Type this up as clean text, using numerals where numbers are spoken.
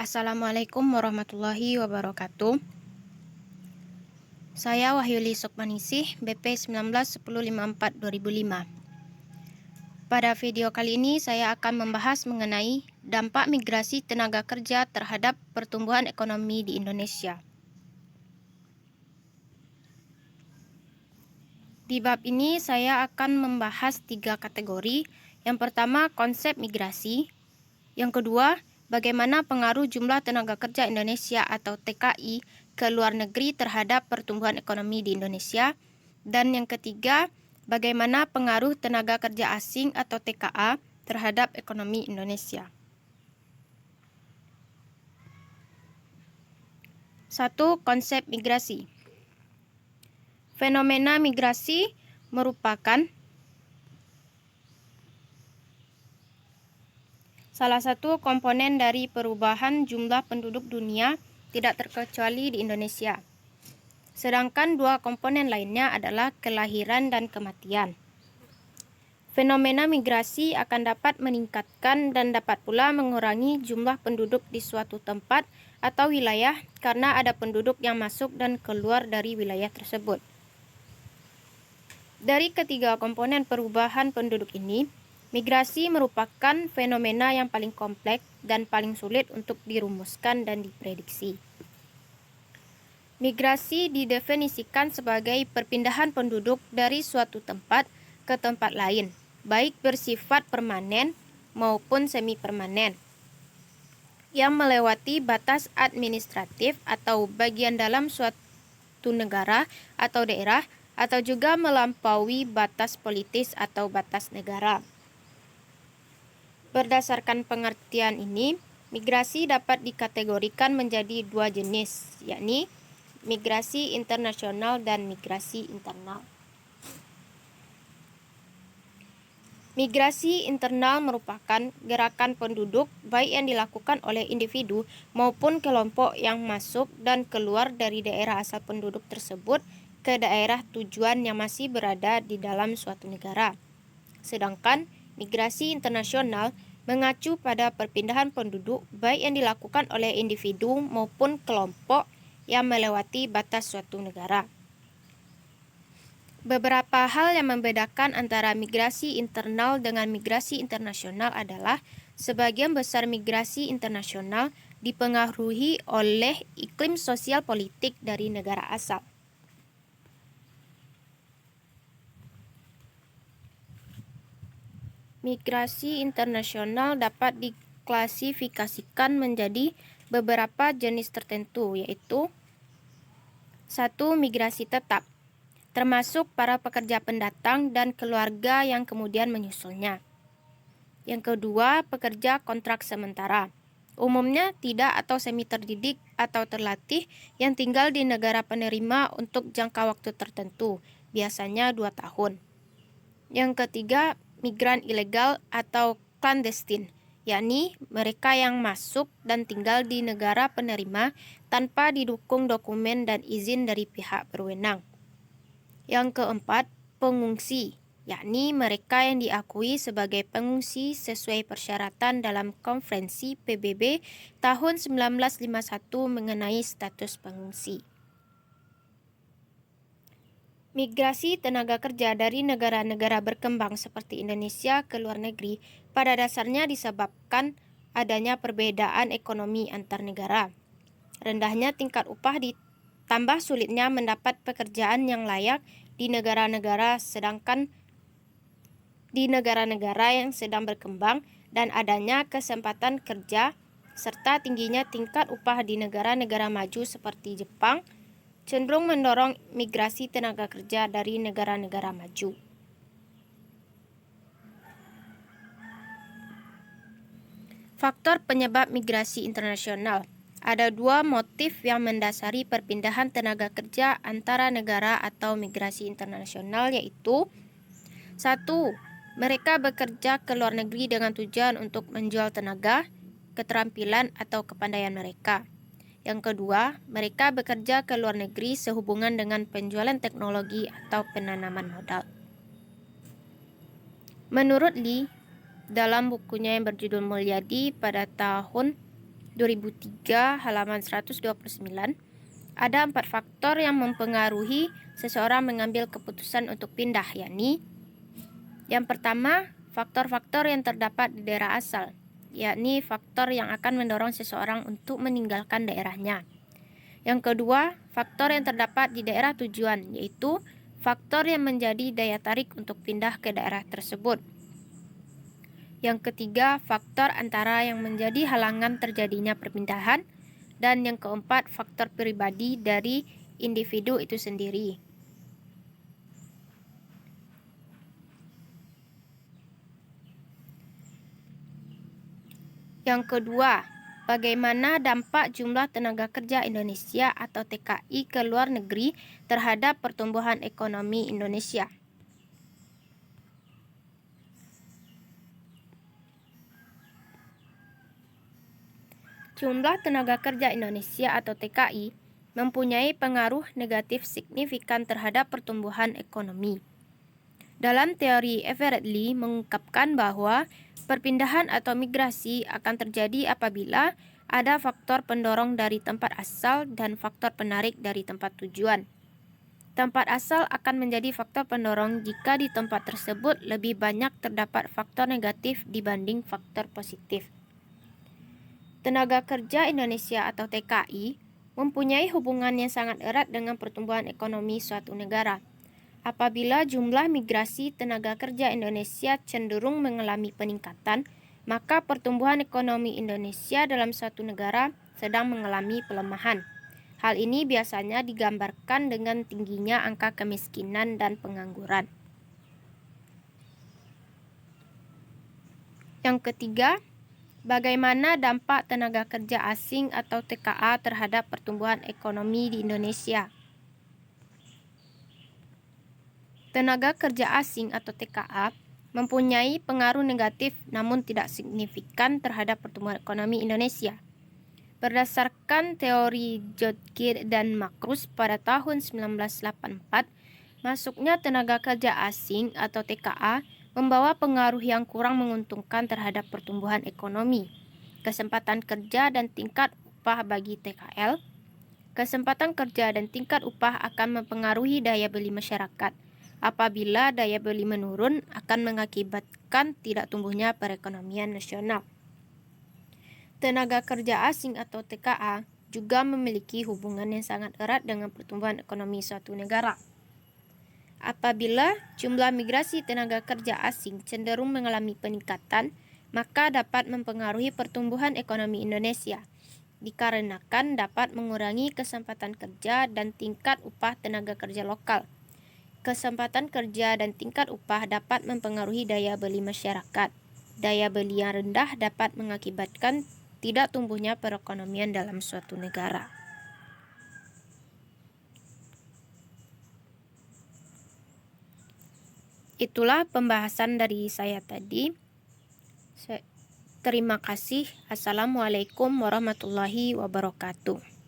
Assalamualaikum warahmatullahi wabarakatuh. Saya Wahyuli Sukmanisih, BP 191054-2005. Pada video kali ini saya akan membahas mengenai dampak migrasi tenaga kerja terhadap pertumbuhan ekonomi di Indonesia. Di bab ini saya akan membahas 3 kategori. Yang pertama, konsep migrasi. Yang kedua, bagaimana pengaruh jumlah tenaga kerja Indonesia atau TKI ke luar negeri terhadap pertumbuhan ekonomi di Indonesia. Dan yang ketiga, bagaimana pengaruh tenaga kerja asing atau TKA terhadap ekonomi Indonesia. 1. Konsep migrasi. Fenomena migrasi merupakan salah satu komponen dari perubahan jumlah penduduk dunia, tidak terkecuali di Indonesia. Sedangkan 2 komponen lainnya adalah kelahiran dan kematian. Fenomena migrasi akan dapat meningkatkan dan dapat pula mengurangi jumlah penduduk di suatu tempat atau wilayah karena ada penduduk yang masuk dan keluar dari wilayah tersebut. Dari ketiga komponen perubahan penduduk ini, migrasi merupakan fenomena yang paling kompleks dan paling sulit untuk dirumuskan dan diprediksi. Migrasi didefinisikan sebagai perpindahan penduduk dari suatu tempat ke tempat lain, baik bersifat permanen maupun semi-permanen, yang melewati batas administratif atau bagian dalam suatu negara atau daerah, atau juga melampaui batas politis atau batas negara. Berdasarkan pengertian ini, migrasi dapat dikategorikan menjadi 2 jenis, yakni migrasi internasional dan migrasi internal. Migrasi internal merupakan gerakan penduduk baik yang dilakukan oleh individu maupun kelompok yang masuk dan keluar dari daerah asal penduduk tersebut ke daerah tujuan yang masih berada di dalam suatu negara. Sedangkan migrasi internasional mengacu pada perpindahan penduduk baik yang dilakukan oleh individu maupun kelompok yang melewati batas suatu negara. Beberapa hal yang membedakan antara migrasi internal dengan migrasi internasional adalah sebagian besar migrasi internasional dipengaruhi oleh iklim sosial politik dari negara asal. Migrasi internasional dapat diklasifikasikan menjadi beberapa jenis tertentu, yaitu 1. Migrasi tetap, termasuk para pekerja pendatang dan keluarga yang kemudian menyusulnya. Yang kedua, pekerja kontrak sementara, umumnya tidak atau semi terdidik atau terlatih yang tinggal di negara penerima untuk jangka waktu tertentu, biasanya 2 tahun. Yang ketiga, migran ilegal atau clandestine, yakni mereka yang masuk dan tinggal di negara penerima tanpa didukung dokumen dan izin dari pihak berwenang. Yang keempat, pengungsi, yakni mereka yang diakui sebagai pengungsi sesuai persyaratan dalam Konferensi PBB tahun 1951 mengenai status pengungsi. Migrasi tenaga kerja dari negara-negara berkembang seperti Indonesia ke luar negeri pada dasarnya disebabkan adanya perbedaan ekonomi antar negara. Rendahnya tingkat upah ditambah sulitnya mendapat pekerjaan yang layak di negara-negara yang sedang berkembang dan adanya kesempatan kerja serta tingginya tingkat upah di negara-negara maju seperti Jepang cenderung mendorong migrasi tenaga kerja dari negara-negara maju. Faktor penyebab migrasi internasional. Ada 2 motif yang mendasari perpindahan tenaga kerja antara negara atau migrasi internasional, yaitu 1. Mereka bekerja ke luar negeri dengan tujuan untuk menjual tenaga, keterampilan, atau kepandaian mereka. Yang kedua, mereka bekerja ke luar negeri sehubungan dengan penjualan teknologi atau penanaman modal. Menurut Lee, dalam bukunya yang berjudul Mulyadi pada tahun 2003 halaman 129, ada 4 faktor yang mempengaruhi seseorang mengambil keputusan untuk pindah, yakni yang pertama, faktor-faktor yang terdapat di daerah asal, yakni faktor yang akan mendorong seseorang untuk meninggalkan daerahnya. Yang kedua, faktor yang terdapat di daerah tujuan, yaitu faktor yang menjadi daya tarik untuk pindah ke daerah tersebut. Yang ketiga, faktor antara yang menjadi halangan terjadinya perpindahan. Dan yang keempat, faktor pribadi dari individu itu sendiri. Yang kedua, bagaimana dampak jumlah tenaga kerja Indonesia atau TKI ke luar negeri terhadap pertumbuhan ekonomi Indonesia? Jumlah tenaga kerja Indonesia atau TKI mempunyai pengaruh negatif signifikan terhadap pertumbuhan ekonomi. Dalam teori Everett Lee mengungkapkan bahwa perpindahan atau migrasi akan terjadi apabila ada faktor pendorong dari tempat asal dan faktor penarik dari tempat tujuan. Tempat asal akan menjadi faktor pendorong jika di tempat tersebut lebih banyak terdapat faktor negatif dibanding faktor positif. Tenaga kerja Indonesia atau TKI mempunyai hubungan yang sangat erat dengan pertumbuhan ekonomi suatu negara. Apabila jumlah migrasi tenaga kerja Indonesia cenderung mengalami peningkatan, maka pertumbuhan ekonomi Indonesia dalam suatu negara sedang mengalami pelemahan. Hal ini biasanya digambarkan dengan tingginya angka kemiskinan dan pengangguran. Yang ketiga, bagaimana dampak tenaga kerja asing atau TKA terhadap pertumbuhan ekonomi di Indonesia? Tenaga kerja asing atau TKA mempunyai pengaruh negatif namun tidak signifikan terhadap pertumbuhan ekonomi Indonesia. Berdasarkan teori Jodkir dan Makrus pada tahun 1984, masuknya tenaga kerja asing atau TKA membawa pengaruh yang kurang menguntungkan terhadap pertumbuhan ekonomi, kesempatan kerja dan tingkat upah bagi TKL. Kesempatan kerja dan tingkat upah akan mempengaruhi daya beli masyarakat. Apabila daya beli menurun, akan mengakibatkan tidak tumbuhnya perekonomian nasional. Tenaga kerja asing atau TKA juga memiliki hubungan yang sangat erat dengan pertumbuhan ekonomi suatu negara. Apabila jumlah migrasi tenaga kerja asing cenderung mengalami peningkatan, maka dapat mempengaruhi pertumbuhan ekonomi Indonesia, dikarenakan dapat mengurangi kesempatan kerja dan tingkat upah tenaga kerja lokal. Kesempatan kerja dan tingkat upah dapat mempengaruhi daya beli masyarakat. Daya beli yang rendah dapat mengakibatkan tidak tumbuhnya perekonomian dalam suatu negara. Itulah pembahasan dari saya tadi. Terima kasih. Assalamualaikum warahmatullahi wabarakatuh.